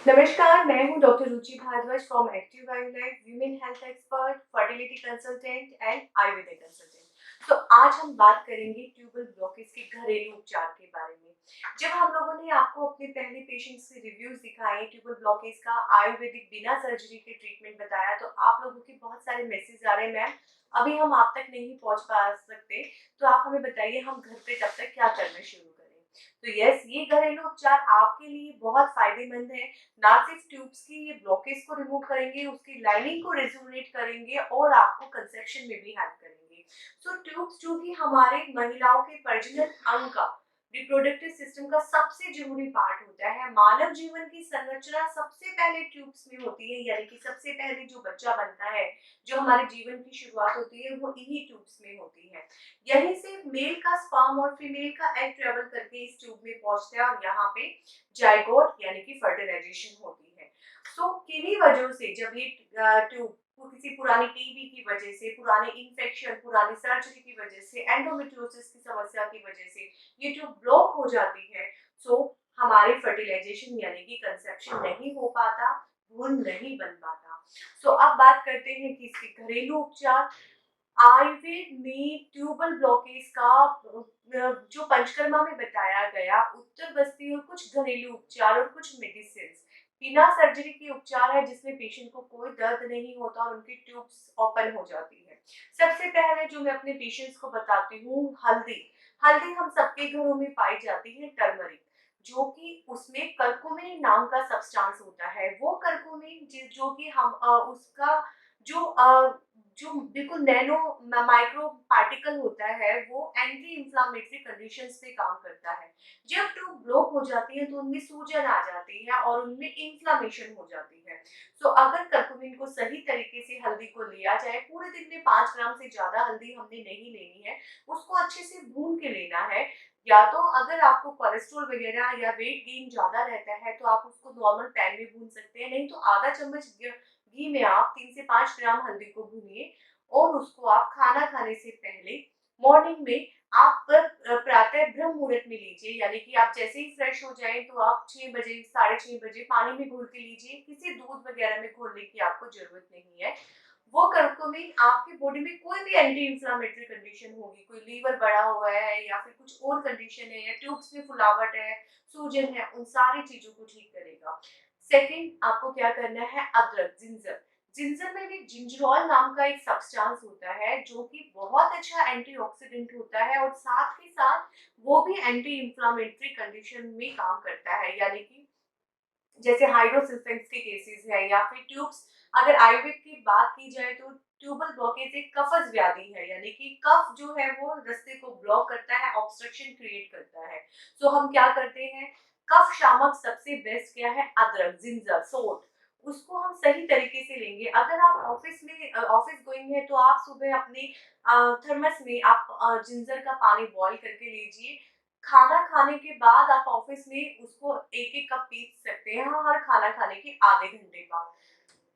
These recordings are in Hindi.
नमस्कार, मैं हूँ doctor Ruchi Bhardwaj from active wildlife, women health expert, fertility consultant and ayurvedic consultant. तो आज हम बात करेंगे ट्यूबल ब्लॉकेज के घरेलू उपचार के बारे में। जब हम लोगों ने आपको अपने पहले पेशेंट्स के रिव्यूज दिखाए ट्यूबल ब्लॉकेज का आयुर्वेदिक बिना सर्जरी के ट्रीटमेंट बताया, तो आप लोगों के बहुत सारे मैसेज आ रहे हैं, मैम अभी हम आप तक नहीं पहुंच पा सकते, तो आप हमें बताइए हम घर पे तब तक क्या करना शुरू करें। तो यस, ये घरेलू उपचार आपके लिए बहुत फायदेमंद है। ना सिर्फ ट्यूब्स की ये ब्लॉकेज को रिमूव करेंगे, उसकी लाइनिंग को रेजुनेट करेंगे और आपको कंसेप्शन में भी हेल्प करेंगे। सो ट्यूब्स जो कि हमारे महिलाओं के प्रजनन अंग का, रिप्रोडक्टिव सिस्टम का सबसे जरूरी पार्ट होता है। मानव जीवन की संरचना सबसे पहले ट्यूब्स में होती है, यानी कि सबसे पहले जो बच्चा बनता है, जो हमारे जीवन की शुरुआत होती है, वो इन्हीं ट्यूब्स में होती है। यहीं से मेल का स्पर्म और फीमेल का एग ट्रेवल करके इस ट्यूब में पहुंचता है और यहाँ पे जाइगोट यानी कि फर्टिलाइजेशन होती है। सो किन्हीं वजहों से जब ये ट्यूब किसी पुरानी टीबी की वजह से, पुराने इन्फेक्शन, पुरानी सर्जरी की वजह से, एंडोमेट्रियोसिस की समस्या की वजह से ये ट्यूब ब्लॉक हो जाती है, सो हमारे फर्टिलाइजेशन यानी कि कंसेप्शन नहीं हो पाता, भ्रूण नहीं बन पाता। सो अब बात करते हैं कि इसके घरेलू उपचार। आयुर्वेद में ट्यूबल ब्लॉकेज का जो पंचकर्मा में बताया गया उत्तर बस्ती और कुछ घरेलू उपचार और कुछ मेडिसिन बिना सर्जरी के उपचार है, जिसमें पेशेंट को कोई दर्द नहीं होता और उनकी ट्यूब्स ओपन हो जाती है। सबसे पहले जो मैं अपने पेशेंट्स को बताती हूँ, हल्दी। हल्दी हम सबके घरों में पाई जाती है, टर्मरिक, जो कि उसमें कर्कुमिन नाम का सब्सटेंस होता है। वो कर्कुमिन जो कि हम उसका जो जो बिल्कुल नैनो माइक्रो पार्टिकल होता है, वो एंटी इंफ्लामेटरी कंडीशंस पे काम करता है। जब ट्यूब ब्लॉक हो जाती है तो उनमें सूजन आ जाती है और उनमें इन्फ्लामेशन हो जाती है। तो अगर कर्कुमिन को सही तरीके से हल्दी को लिया जाए, पूरे दिन में 5 ग्राम से ज्यादा हल्दी हमने नहीं लेनी है, उसको अच्छे से भून के लेना है। या तो अगर आपको कोलेस्ट्रॉल वगैरह या वेट गेन ज्यादा रहता है तो आप उसको नॉर्मल पैन में भून सकते हैं, नहीं तो आधा चम्मच घी में आप 3 से 5 ग्राम हल्दी को भूनिए और उसको आप खाना खाने से पहले मॉर्निंग में आप प्रातः ब्रह्म मुहूर्त में लीजिए, यानी कि आप जैसे ही फ्रेश हो जाएं तो आप 6 बजे 6:30 बजे पानी में घोल के लीजिए। किसी दूध वगैरह में घोलने की आपको जरूरत नहीं है। वो कर्कुमिन आपकी बॉडी में कोई भी एंटी इंफ्लेमेटरी कंडीशन होगी, कोई लीवर बढ़ा हुआ है या फिर कुछ और कंडीशन है या ट्यूब्स में फुलावट है, सूजन है, उन सारी चीजों को ठीक करेगा। सेकंड, आपको क्या करना है, अदरक, जिंजर। जिंजर में भी जिंजरोल नाम का एक सब्सटेंस होता है जो कि बहुत अच्छा एंटीऑक्सीडेंट होता है और साथ ही साथ वो भी एंटी इंफ्लेमेटरी कंडीशन में काम करता है, यानी कि जैसे हाइड्रोसल्फेट्स के केसेस है या फिर ट्यूब्स। अगर आयुर्वेद की बात की जाए तो ट्यूबल ब्लॉकेज एक कफज व्याधि है, यानी कि कफ जो है वो रास्ते को ब्लॉक करता है, ऑब्स्ट्रक्शन क्रिएट करता है। सो हम क्या करते हैं, कफ शामक सबसे बेस्ट क्या है, अदरक, जिंजर, सोट, उसको हम सही तरीके से लेंगे। अगर आप ऑफिस गोइंग है तो आप सुबह अपने थर्मस में आप जिंजर का पानी बॉईल करके लीजिए। खाना खाने के बाद आप ऑफिस में उसको एक एक कप पी सकते हैं, हाँ, हर खाना खाने के आधे घंटे बाद।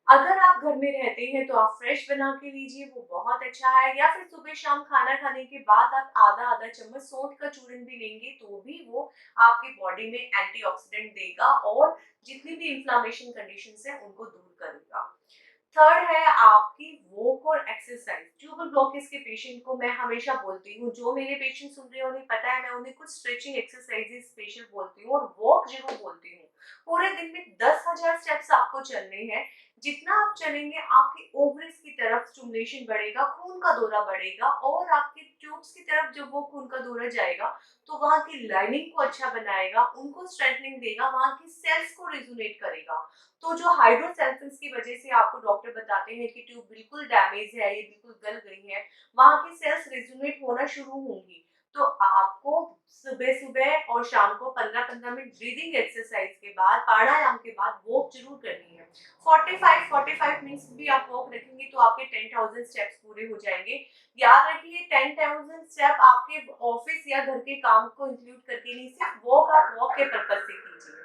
अगर आप घर में रहते हैं तो आप फ्रेश बना के लीजिए, वो बहुत अच्छा है। या फिर सुबह शाम खाना खाने के बाद आप आधा आधा चम्मच सौंठ का चूर्ण भी लेंगे तो भी वो आपकी बॉडी में एंटीऑक्सीडेंट देगा और जितनी भी इंफ्लेमेशन कंडीशंस है उनको दूर करेगा। थर्ड है आपकी वॉक और एक्सरसाइज। ट्यूबल ब्लॉकेज के पेशेंट को मैं हमेशा बोलती हूँ, जो मेरे पेशेंट सुन रहे हैं उन्हें पता है, मैं उन्हें कुछ स्ट्रेचिंग एक्सरसाइजेस स्पेशल बोलती हूँ और वॉक जरूर बोलती हूँ। पूरे दिन में 10,000 स्टेप्स आपको चलने हैं। जितना आप चलेंगे आपकी ओवरीज की तरफ स्टिमुलेशन बढ़ेगा, खून का दौरा बढ़ेगा और आपके ट्यूब्स की तरफ जब वो खून का दौरा जाएगा तो वहाँ की लाइनिंग को अच्छा बनाएगा, उनको स्ट्रेंथनिंग देगा, वहाँ की सेल्स को रिजुनेट करेगा। तो जो हाइड्रोसेल्फिन्स की वजह से आपको डॉक्टर बताते हैं कि ट्यूब बिल्कुल डैमेज है, ये बिल्कुल गल गई है, वहां की सेल्स रिजुनेट होना शुरू होंगी। तो आपको सुबह सुबह और शाम को 15-15 मिनट ब्रीदिंग एक्सरसाइज के बाद, प्राणायाम के बाद वॉक जरूर करनी है। 45 मिनट्स भी आप वॉक रखेंगे तो आपके 10,000 स्टेप्स पूरे हो जाएंगे। याद रखिए, 10,000 स्टेप आपके ऑफिस या घर के काम को इंक्लूड करके नहीं, सिर्फ वॉक आप वॉक के पर्पज से कीजिए।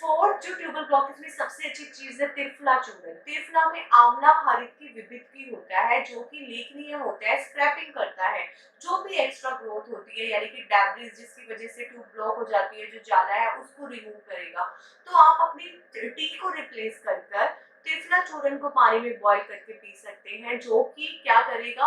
फोर्थ जो ट्यूबल ब्लॉकेज में सबसे अच्छी चीज है त्रिफला चूर्ण। त्रिफला में आंवला हरित की विविधि होता है जो कि लेखनीय होता है, स्क्रैपिंग करता है जो भी एक्स्ट्रा ग्रोथ होती है यानी कि डैब्रिज जिसकी वजह से ट्यूब ब्लॉक हो जाती है, जो जाला है उसको रिमूव करेगा। तो आप अपनी टी को रिप्लेस कर कर त्रिफला चूर्ण को पानी में बॉईल करके पी सकते हैं, जो कि क्या करेगा,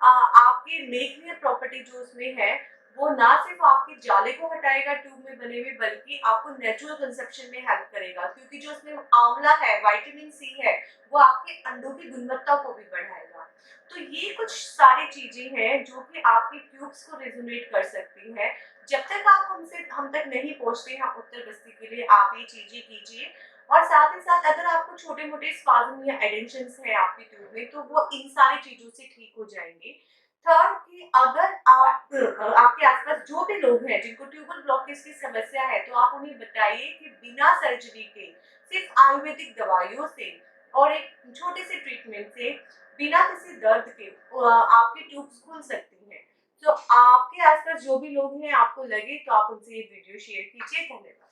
आपकी लेखनीय प्रॉपर्टी जो उसमें है वो ना सिर्फ आपके जाले को हटाएगा ट्यूब में बने हुए, बल्कि आपको नेचुरल कंसेप्शन में हेल्प करेगा, क्योंकि जो उसमें आंवला है, विटामिन सी है, वो आपके अंडों की गुणवत्ता को भी बढ़ाएगा। तो ये कुछ सारी चीजें हैं जो कि आपकी ट्यूब्स को रेजोनेट कर सकती हैं। जब तक आप हम तक नहीं पहुंचते हैं उत्तर बस्ती के लिए, आप ये चीजें कीजिए। और साथ ही साथ अगर आपको छोटे मोटे स्पाज्म या एडेंशंस हैं आपकी ट्यूब में, तो वो इन सारी चीजों से ठीक हो जाएंगे। थर्ड कि अगर आप आपके आसपास जो भी लोग हैं जिनको ट्यूबल ब्लॉकेज की समस्या है, तो आप उन्हें बताइए कि बिना सर्जरी के सिर्फ आयुर्वेदिक दवाइयों से और एक छोटे से ट्रीटमेंट से, बिना किसी दर्द के आपकी ट्यूब्स खुल सकती हैं। तो आपके आसपास जो भी लोग हैं आपको लगे तो आप उनसे ये वीडियो शेयर कीजिए। धन्यवाद।